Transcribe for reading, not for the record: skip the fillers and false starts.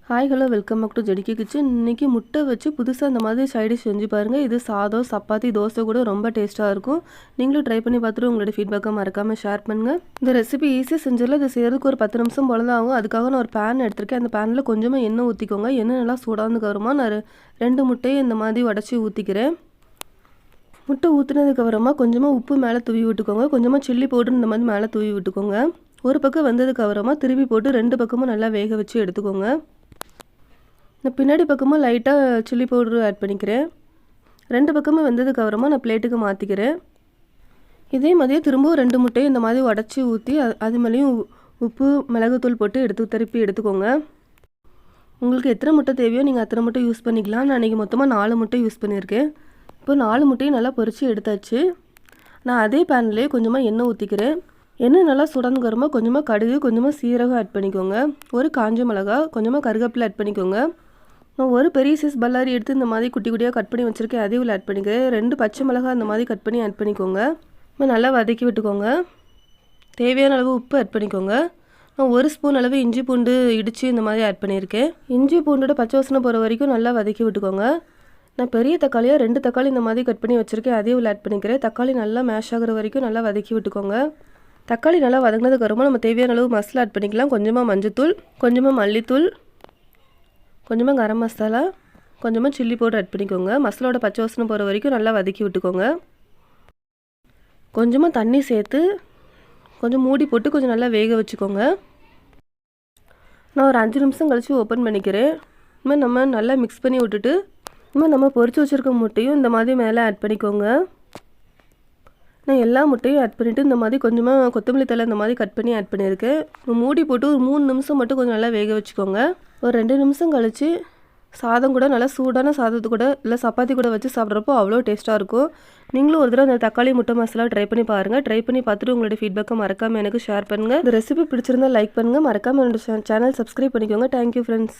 Hi hello welcome back to JDK kitchen. இன்றைக்கி முட்டை வச்சு புதுசாக இந்த மாதிரி சைடிஷ் செஞ்சு பாருங்கள். இது சாதம், சப்பாத்தி, தோசை கூட ரொம்ப டேஸ்ட்டாக இருக்கும். நீங்களும் ட்ரை பண்ணி பார்த்துட்டு உங்களோட ஃபீட்பேக்கை மறக்காமல் ஷேர் பண்ணுங்கள். இந்த ரெசிபி ஈஸியாக செஞ்சிடலாம். இது செய்கிறதுக்கு ஒரு 10 நிமிஷம் போல தான் ஆகும். அதுக்காக நான் ஒரு பேன் எடுத்திருக்கேன். அந்த பேனில் கொஞ்சமாக எண்ணெய் ஊற்றிக்கோங்க. எண்ணெய் நல்லா சூடானதுக்கு அப்புறமா நான் 2 முட்டையை இந்த மாதிரி உடச்சி ஊற்றிக்கிறேன். முட்டை ஊற்றினதுக்கப்புறமா கொஞ்சமாக உப்பு மேலே தூவி விட்டுக்கோங்க. கொஞ்சமாக சில்லி பவுடர் இந்த மாதிரி மேலே தூவி விட்டுக்கோங்க. ஒரு பக்கம் வந்ததுக்கப்புறமா திருப்பி போட்டு 2 பக்கமும் நல்லா வேக வச்சு எடுத்துக்கோங்க. நான் பின்னாடி பக்கமாக லைட்டாக சில்லி பவுடர் ஆட் பண்ணிக்கிறேன். 2 பக்கமும் வெந்ததுக்கப்புறமா நான் பிளேட்டுக்கு மாற்றிக்கிறேன். இதே மாதிரியே திரும்பவும் 2 முட்டையும் இந்த மாதிரி உடச்சி ஊற்றி அது மேலேயும் உப்பு மிளகுத்தூள் போட்டு திருப்பி எடுத்துக்கோங்க. உங்களுக்கு எத்தனை முட்டை தேவையோ நீங்கள் அத்தனை முட்டை யூஸ் பண்ணிக்கலாம். நான் இன்றைக்கி மொத்தமாக 4 முட்டை யூஸ் பண்ணியிருக்கேன். இப்போ 4 முட்டையும் நல்லா பொரித்து எடுத்தாச்சு. நான் அதே பேன்லேயே கொஞ்சமாக எண்ணெய் ஊற்றிக்கிறேன். எண்ணெய் நல்லா சுடந்துக்கிறோமா கொஞ்சமாக கடுகு, கொஞ்சமாக சீரகம் ஆட் பண்ணிக்கோங்க. ஒரு காஞ்ச மிளகா, கொஞ்சமாக கருவேப்பிலை ஆட் பண்ணிக்கோங்க. நான் ஒரு பெரிய சைஸ் பல்லாரி எடுத்து இந்த மாதிரி குட்டி குட்டியாக கட் பண்ணி வச்சுருக்கேன். அதையும் ஆட் பண்ணிக்கிறேன். 2 பச்சை மிளகாய் அந்த மாதிரி கட் பண்ணி ஆட் பண்ணிக்கோங்க. நல்லா வதக்கி விட்டுக்கோங்க. தேவையான அளவு உப்பு ஆட் பண்ணிக்கோங்க. நான் 1 ஸ்பூன் அளவு இஞ்சி பூண்டு இடித்து இந்த மாதிரி ஆட் பண்ணியிருக்கேன். இஞ்சி பூண்டோட பச்சை வாசனை போகிற வரைக்கும் நல்லா வதக்கி விட்டுக்கோங்க. நான் பெரிய தக்காளியாக 2 தக்காளி இந்த மாதிரி கட் பண்ணி வச்சுருக்கேன். அதையும் ஆட் பண்ணிக்கிறேன். தக்காளி நல்லா மேஷ் ஆகிற வரைக்கும் நல்லா வதக்கி விட்டுக்கோங்க. தக்காளி நல்லா வதங்கினதுக்கு அப்புறமா நம்ம தேவையான அளவு மசாலா ஆட் பண்ணிக்கலாம். கொஞ்சமாக மஞ்சத்தூள், கொஞ்சமாக மல்லித்தூள், கொஞ்சமாக கரம் மசாலா, கொஞ்சமாக சில்லி பவுடர் ஆட் பண்ணிக்கோங்க. மசாலோட பச்சை வாசனை போகிற வரைக்கும் நல்லா வதக்கி விட்டுக்கோங்க. கொஞ்சமாக தண்ணி சேர்த்து கொஞ்சம் மூடி போட்டு கொஞ்சம் நல்லா வேக வச்சுக்கோங்க. நான் ஒரு 5 நிமிஷம் கழித்து ஓப்பன் பண்ணிக்கிறேன். இனிமேல் நம்ம நல்லா மிக்ஸ் பண்ணி விட்டுட்டு இனிமேல் நம்ம பொரிச்சு வச்சுருக்க முட்டையும் இந்த மாதிரி மேலே ஆட் பண்ணிக்கோங்க. நான் எல்லா முட்டையும் ஆட் பண்ணிவிட்டு இந்த மாதிரி கொஞ்சமாக கொத்தமல்லி தழை இந்த மாதிரி கட் பண்ணி ஆட் பண்ணியிருக்கேன். மூடி போட்டு ஒரு 3 நிமிஷம் மட்டும் கொஞ்சம் நல்லா வேக வச்சுக்கோங்க. ஒரு 2 நிமிஷம் கழித்து சாதம் கூட நல்லா சூடான சாதத்து கூட இல்லை சப்பாத்தி கூட வச்சு சாப்பிட்றப்போ அவ்வளோ டேஸ்ட்டாக இருக்கும். நீங்களும் ஒரு தடவை அந்த தக்காளி முட்டை மசாலா ட்ரை பண்ணி பாருங்கள். ட்ரை பண்ணி பார்த்துட்டு உங்களோட ஃபீட்பேக்கை மறக்காமல் எனக்கு ஷேர் பண்ணுங்கள். இந்த ரெசிபி பிடிச்சிருந்தால் லைக் பண்ணுங்கள். மறக்காமல் என்னோட சேனல் சப்ஸ்கிரைப் பண்ணிக்கோங்க. Thank you friends.